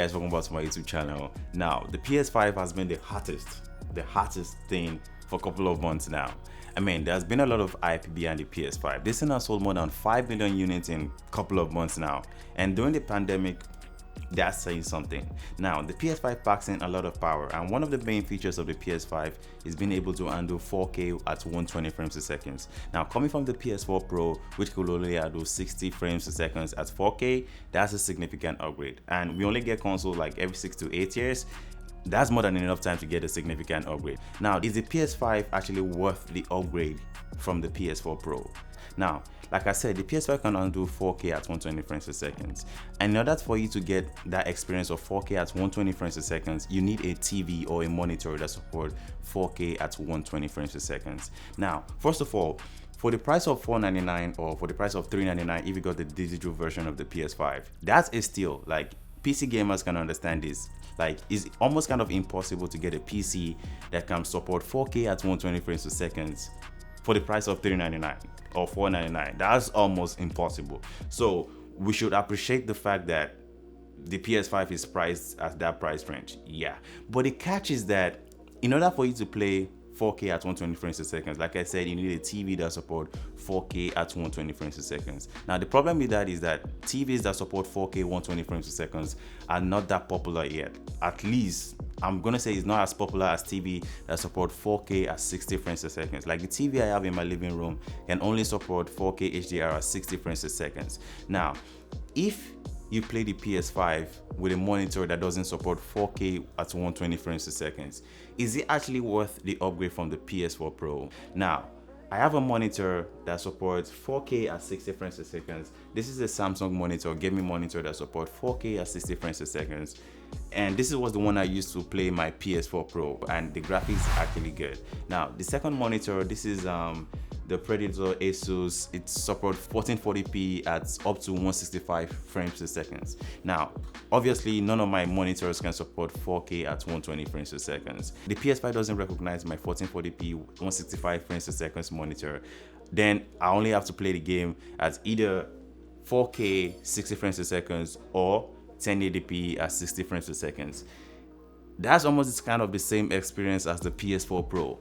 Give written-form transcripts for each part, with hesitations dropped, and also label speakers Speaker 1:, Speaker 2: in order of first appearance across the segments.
Speaker 1: guys, welcome back to my YouTube channel. Now, the PS5 has been the hottest thing for a couple of months now. I mean, there's been a lot of hype behind the PS5. This thing has sold more than 5 million units in a couple of months now. And during the pandemic, that's saying something. Now, the PS5 packs in a lot of power, and one of the main features of the PS5 is being able to handle 4K at 120 frames per second. Now, coming from the PS4 Pro, which could only handle 60 frames per second at 4K, that's a significant upgrade. And we only get consoles like every 6 to 8 years. That's more than enough time to get a significant upgrade. Now, is the PS5 actually worth the upgrade from the PS4 Pro? Now, like I said, the PS5 can undo 4K at 120 frames per second. And in order for you to get that experience of 4K at 120 frames per second, you need a TV or a monitor that supports 4K at 120 frames per second. Now, first of all, for the price of $499 or for the price of $399, if you got the digital version of the PS5, that's a steal. Like, PC gamers can understand this. Like, it's almost kind of impossible to get a PC that can support 4K at 120 frames per second for the price of $399 or $499. That's almost impossible. So we should appreciate the fact that the PS5 is priced at that price range. Yeah, but the catch is that in order for you to play 4K at 120 frames per second, like I said, you need a TV that support 4K at 120 frames per second. Now, the problem with that is that TVs that support 4K 120 frames per second are not that popular yet. At least I'm gonna say it's not as popular as TV that support 4K at 60 frames per second. Like the TV I have in my living room can only support 4K HDR at 60 frames per second. Now, if you play the PS5 with a monitor that doesn't support 4K at 120 frames per second, is it actually worth the upgrade from the PS4 Pro? Now, I have a monitor that supports 4K at 60 frames per second. This is a Samsung monitor, gaming monitor that supports 4K at 60 frames per second. And this was the one I used to play my PS4 Pro, and the graphics is actually good. Now, the second monitor, this is the Predator Asus. It supports 1440p at up to 165 frames per second. Now, obviously, none of my monitors can support 4K at 120 frames per second. The PS5 doesn't recognize my 1440p 165 frames per second monitor. Then I only have to play the game at either 4K 60 frames per second or 1080p at 60 frames per second. That's almost kind of the same experience as the PS4 Pro.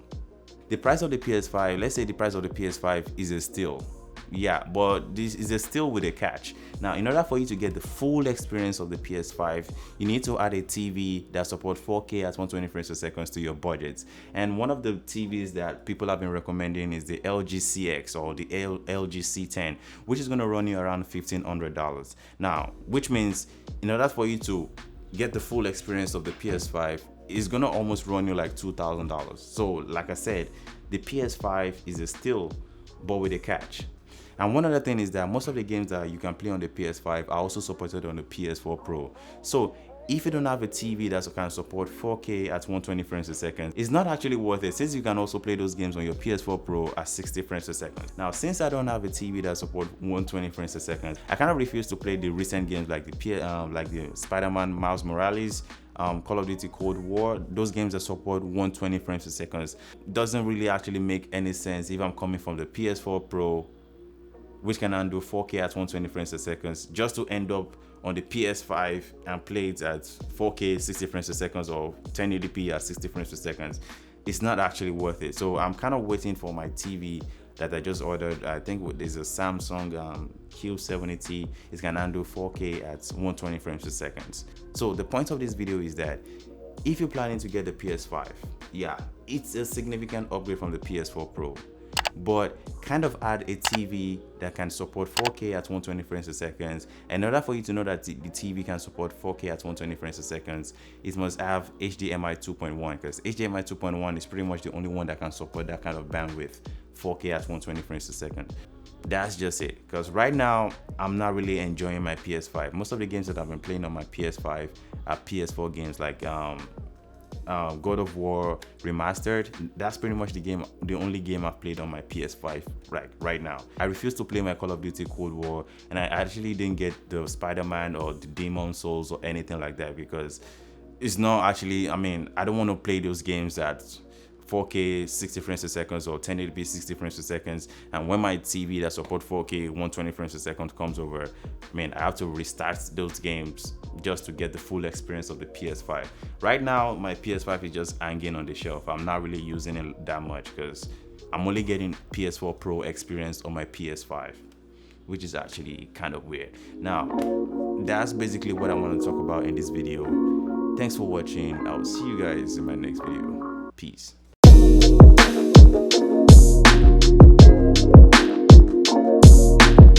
Speaker 1: The price of the PS5, let's say the price of the PS5 is a steal. Yeah, but this is a steal with a catch. Now, in order for you to get the full experience of the PS5, you need to add a TV that supports 4K at 120 frames per second to your budget. And one of the TVs that people have been recommending is the LG CX or the LG C10, which is going to run you around $1,500. Now, which means in order for you to get the full experience of the PS5, it's gonna almost run you like $2,000. So like I said, the PS5 is a steal, but with a catch. And one other thing is that most of the games that you can play on the PS5 are also supported on the PS4 Pro. So if you don't have a TV that can support 4K at 120 frames per second, it's not actually worth it, since you can also play those games on your PS4 Pro at 60 frames per second. Now, since I don't have a TV that supports 120 frames per second, I kind of refuse to play the recent games like the Spider-Man Miles Morales, Call of Duty Cold War. Those games that support 120 frames per second doesn't really actually make any sense if I'm coming from the PS4 Pro, which can handle 4K at 120 frames per second, just to end up on the PS5 and play it at 4K 60 frames per second or 1080p at 60 frames per second. It's not actually worth it. So I'm kind of waiting for my TV that I just ordered. I think there's a Samsung Q70T. It can handle 4K at 120 frames per second. So the point of this video is that if you're planning to get the PS5, yeah, it's a significant upgrade from the PS4 Pro. But kind of add a TV that can support 4K at 120 frames per second. In order for you to know that the TV can support 4K at 120 frames per second, it must have HDMI 2.1, because HDMI 2.1 is pretty much the only one that can support that kind of bandwidth, 4K at 120 frames per second. That's just it, because right now I'm not really enjoying my PS5. Most of the games that I've been playing on my PS5 are PS4 games, like God of War Remastered. That's pretty much the only game I've played on my PS5 right now. I refuse to play my Call of Duty Cold War, and I actually didn't get the Spider-Man or the Demon Souls or anything like that, because it's not actually, I mean, I don't want to play those games at 4K 60 frames per second or 1080p 60 frames per second, and when my TV that support 4K 120 frames per second comes over, I mean, I have to restart those games just to get the full experience of the PS5. Right now, my PS5 is just hanging on the shelf. I'm not really using it that much because I'm only getting PS4 Pro experience on my PS5, which is actually kind of weird. Now, that's basically what I want to talk about in this video. Thanks for watching. I'll see you guys in my next video. Peace.